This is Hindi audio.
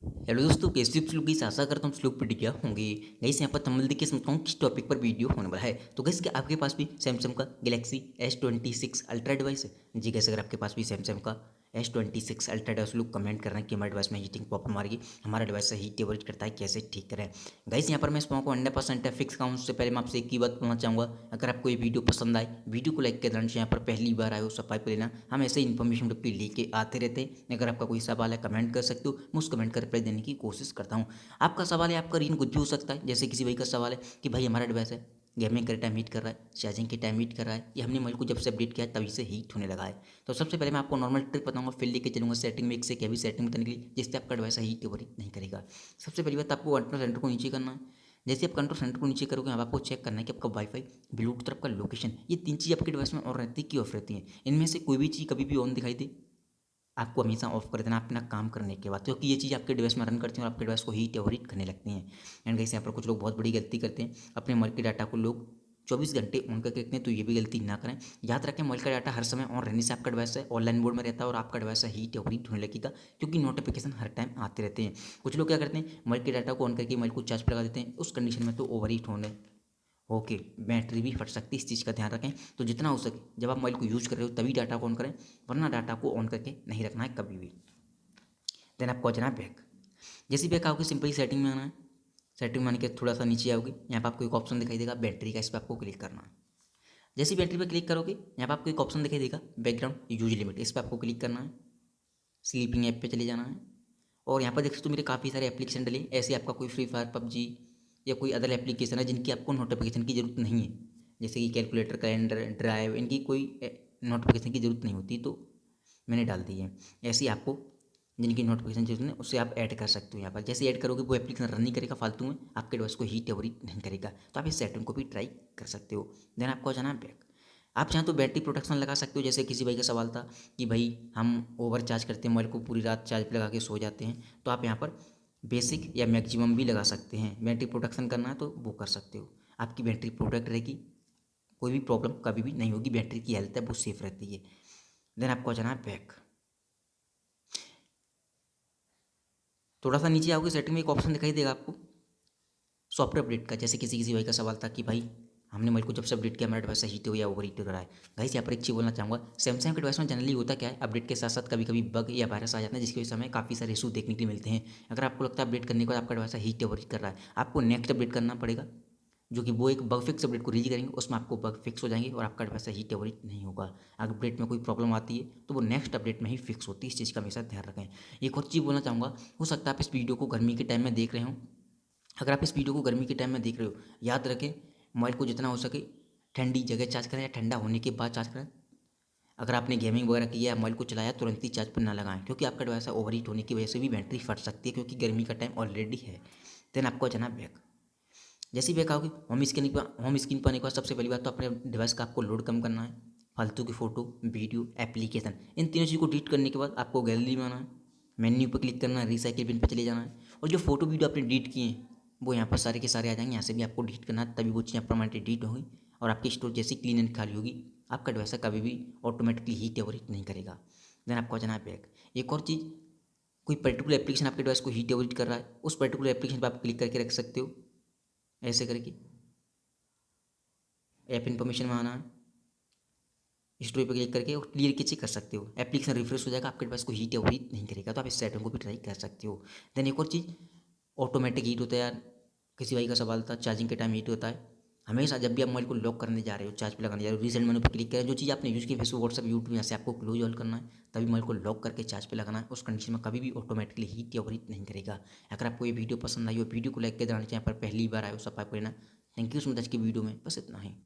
हेलो दोस्तों, कैसे आप लोग? आशा करता हूँ आप लोग बढ़िया होंगे। गाइस यहाँ पर थंबनेल देख के समझता हूँ किस टॉपिक पर वीडियो होने वाला है। तो गाइस क्या आपके पास भी सैमसंग का गैलेक्सी S26 अल्ट्रा डिवाइस है? जी गाइस, अगर आपके पास भी सैमसंग का S26 अल्ट्रा डिवाइस, लोग कमेंट कर रहे हैं कि हमारे डिवाइस में हीटिंग प्रॉब्लम आ रही है, हमारा डिवाइस से हीट एवरेज करता है, कैसे ठीक करें। गाइस यहाँ पर मैं इस को 100% फिक्स कहूँ उससे पहले मैं आपसे एक ही बात बोलना चाहूँगा। अगर आपको ये वीडियो पसंद आए, वीडियो को लाइक कर देना। यहाँ पर पहली बार आए हो सब्सक्राइब कर लेना। हम ऐसे ही इन्फॉर्मेशन लेके आते रहते हैं। अगर आपका कोई सवाल है कमेंट कर सकते हो, मैं उस कमेंट का रिप्लाई देने की कोशिश करता हूँ। आपका सवाल है, आपका रीजन कुछ भी हो सकता है। जैसे किसी भाई का सवाल है कि भाई हमारा डिवाइस है गेमिंग के टाइम हीट कर रहा है, चार्जिंग के टाइम हीट कर रहा है, ये हमने मोबाइल को जब से अपडेट किया है तभी से हीट होने लगा है। तो सबसे पहले मैं आपको नॉर्मल ट्रिक बताऊंगा, फिर लेके चलूंगा सेटिंग में एक से क्या भी सेटिंग बताने के लिए जिससे आपका डिवाइस हीट ओवरहीट नहीं करेगा। सबसे पहली बात, आपको कंट्रोल सेंटर को नीचे करना है। जैसे आप कंट्रोल सेंटर को नीचे करोगे, अब आपको चेक करना है कि आपका वाईफाई, ब्लूटूथ और आपका लोकेशन, ये तीन चीज़ आपके डिवाइस में ऑन रहती है कि ऑफ रहती है। इनमें से कोई भी चीज़ कभी भी ऑन दिखाई दे, आपको हमेशा ऑफ कर देना अपना काम करने के बाद, क्योंकि ये चीज़ आपके डिवाइस में रन करती हैं और आपके डिवाइस को हीट ओवरहीट करने लगती हैं। एंड गाइस यहाँ पर कुछ लोग बहुत बड़ी गलती करते हैं, अपने मोबाइल के डाटा को लोग 24 घंटे ऑन करके रखते हैं, तो ये भी गलती ना करें। याद रखें, मोबाइल का डाटा हर समय ऑन रहने से आपका डिवाइस है ऑनलाइन मोड में रहता है और आपका डिवाइस हीट ओवरहीट होने लगेगा, क्योंकि नोटिफिकेशन हर टाइम आते रहते हैं। कुछ लोग क्या करते हैं, मोबाइल के डाटा को ऑन करके मोबाइल को चार्ज पर लगा देते हैं, उस कंडीशन में तो ओवरहीट होने ओके बैटरी भी फट सकती है, इस चीज़ का ध्यान रखें। तो जितना हो सके जब आप मोबाइल को यूज़ कर रहे हो तभी डाटा को ऑन करें, वरना डाटा को ऑन करके नहीं रखना है कभी भी। देन आपको आ जाना है बैक। जैसे बैक आओगे, सिंपली सेटिंग में आना है। सेटिंग में आने के थोड़ा सा नीचे आओगे, यहाँ पर आपको एक ऑप्शन दिखाई देगा बैटरी का, इस पर आपको क्लिक करना है। जैसे ही बैटरी पर क्लिक करोगे, यहाँ पर आपको एक ऑप्शन दिखाई देगा बैकग्राउंड यूज लिमिट, इस पर आपको क्लिक करना है। स्लीपिंग ऐप पे चले जाना है और यहाँ पर देख सकते हो मेरे काफ़ी सारे एप्लीकेशन डले। ऐसे आपका कोई फ्री फायर, पबजी या कोई अदर एप्लीकेशन है जिनकी आपको नोटिफिकेशन की ज़रूरत नहीं है, जैसे कि कैलकुलेटर, कैलेंडर, ड्राइव, इनकी कोई नोटिफिकेशन की ज़रूरत नहीं होती, तो मैंने डाल दी है। ऐसे ही आपको जिनकी नोटिफिकेशन जरूरत है उससे आप ऐड कर सकते हो। यहाँ पर जैसे ऐड करोगे वो एप्लीकेशन रन नहीं करेगा फालतू में, आपके डिवाइस को हीट ओवरहीट नहीं करेगा। तो आप इस सेटिंग को भी ट्राई कर सकते हो। देन आपको जाना है बैक। आप चाहें तो बैटरी प्रोटेक्शन लगा सकते हो। जैसे किसी भाई का सवाल था कि भाई हम ओवर चार्ज करते हैं मोबाइल को, पूरी रात चार्ज पे लगा के सो जाते हैं, तो आप यहाँ पर बेसिक या मैक्सिमम भी लगा सकते हैं। बैटरी प्रोटेक्शन करना है तो वो कर सकते हो, आपकी बैटरी प्रोटेक्ट रहेगी, कोई भी प्रॉब्लम कभी भी नहीं होगी, बैटरी की हेल्थ है वो सेफ रहती है। देन आपको जाना है बैक। थोड़ा सा नीचे आओगे, सेटिंग में एक ऑप्शन दिखाई देगा आपको सॉफ्टवेयर अपडेट का। जैसे किसी किसी भाई का सवाल था कि भाई हमने मोबाइल को जब से अपडेट किया हमारा डिवाइस हीट हो या ओवर हीट हो रहा है। गाइस यहाँ पर एक चीज़ बोलना चाहूँगा, सैमसंग के डिवाइस में जनरली होता क्या है, अपडेट के साथ साथ कभी कभी बग या वायरस आ जाता है, जिसकी वजह से हमें काफ़ी सारे इशू देखने के लिए मिलते हैं। अगर आपको लगता है अपडेट करने के बाद आपका डिवाइस हीट ओवर हीट कर रहा है, आपको नेक्स्ट अपडेट करना पड़ेगा, जो कि वो एक बग फिक्स अपडेट को रिलीज करेंगे, उसमें आपको बग फिक्स हो जाएंगे और आपका डिवाइस हीट ओवर हीट नहीं होगा। अगर अपडेट में कोई प्रॉब्लम आती है तो वो नेक्स्ट अपडेट में ही फिक्स होती है, इस चीज़ का हमेशा ध्यान रखें। एक और चीज़ बोलना चाहूँगा, हो सकता है आप इस वीडियो को गर्मी के टाइम में देख रहे हो। अगर आप इस वीडियो को गर्मी के टाइम में देख रहे हो, याद रखें मोबाइल को जितना हो सके ठंडी जगह चार्ज करें या ठंडा होने के बाद चार्ज करें। अगर आपने गेमिंग वगैरह की है, मोबाइल को चलाया, तुरंत ही चार्ज पर ना लगाएं, क्योंकि आपका डिवाइस ओवर हीट होने की वजह से भी बैटरी फट सकती है, क्योंकि गर्मी का टाइम ऑलरेडी है। देन आपको जाना बैक। जैसे ही बैक आओगे, होम स्क्रीन पर आने के बाद सबसे पहली बात तो अपने डिवाइस का आपको लोड कम करना है। फालतू की फ़ोटो, वीडियो, एप्लीकेशन, इन तीनों चीज़ को डिलीट करने के बाद आपको गैलरी में आना है, मेन्यू पर क्लिक करना है, रिसाइकिल बिन पर चले जाना है, और जो फोटो वीडियो आपने डिलीट किए हैं वो यहाँ पर सारे के सारे आ जाएंगे। यहाँ से भी आपको डिलीट करना है, तभी वो चीज़ परमानेंटली डिलीट होगी और आपकी स्टोरेज जैसी क्लीन एंड खाली होगी, आपका डिवाइस कभी भी ऑटोमेटिकली हीट ओवर हीट नहीं करेगा। देन आपको जाना है बैक। एक और चीज़, कोई पर्टिकुलर एप्लीकेशन आपके डिवाइस को हीट ओवर हीट कर रहा है, उस पर्टिकुलर एप्लीकेशन पर आप क्लिक करके रख सकते हो, ऐसे करके ऐप इन्फॉर्मेशन में आना है, स्टोरी पर क्लिक करके और क्लियर चेक कर सकते हो, एप्लीकेशन रिफ्रेश हो जाएगा, आपके डिवाइस को हीट ओवर हीट नहीं करेगा। तो आप इस सेटिंग को भी ट्राई कर सकते हो। देन एक और चीज़, ऑटोमेटिक हीट होता है यार, किसी भाई का सवाल था चार्जिंग के टाइम हीट होता है। हमेशा जब भी आप मोबाइल को लॉक करने जा रहे हो, चार्ज पे लगाने जा रहे हो, रीसेंट मेनू पर क्लिक करें, जो चीज़ आपने यूज़ की फेसबुक, व्हाट्सएप, यूट्यूब, यहाँ से आपको क्लोज ऑल करना है, तभी मोबाइल को लॉक करके चार्ज पे लगाना है। उस कंडीशन में कभी भी ऑटोमेटिकली हीट या ओवर हीट नहीं करेगा। अगर आपको ये वीडियो पसंद आई हो, वीडियो को लाइक कर देना, यहाँ पर पहली बार आए हो सब्सक्राइब करना। Thank you so much. आज की वीडियो में बस इतना ही।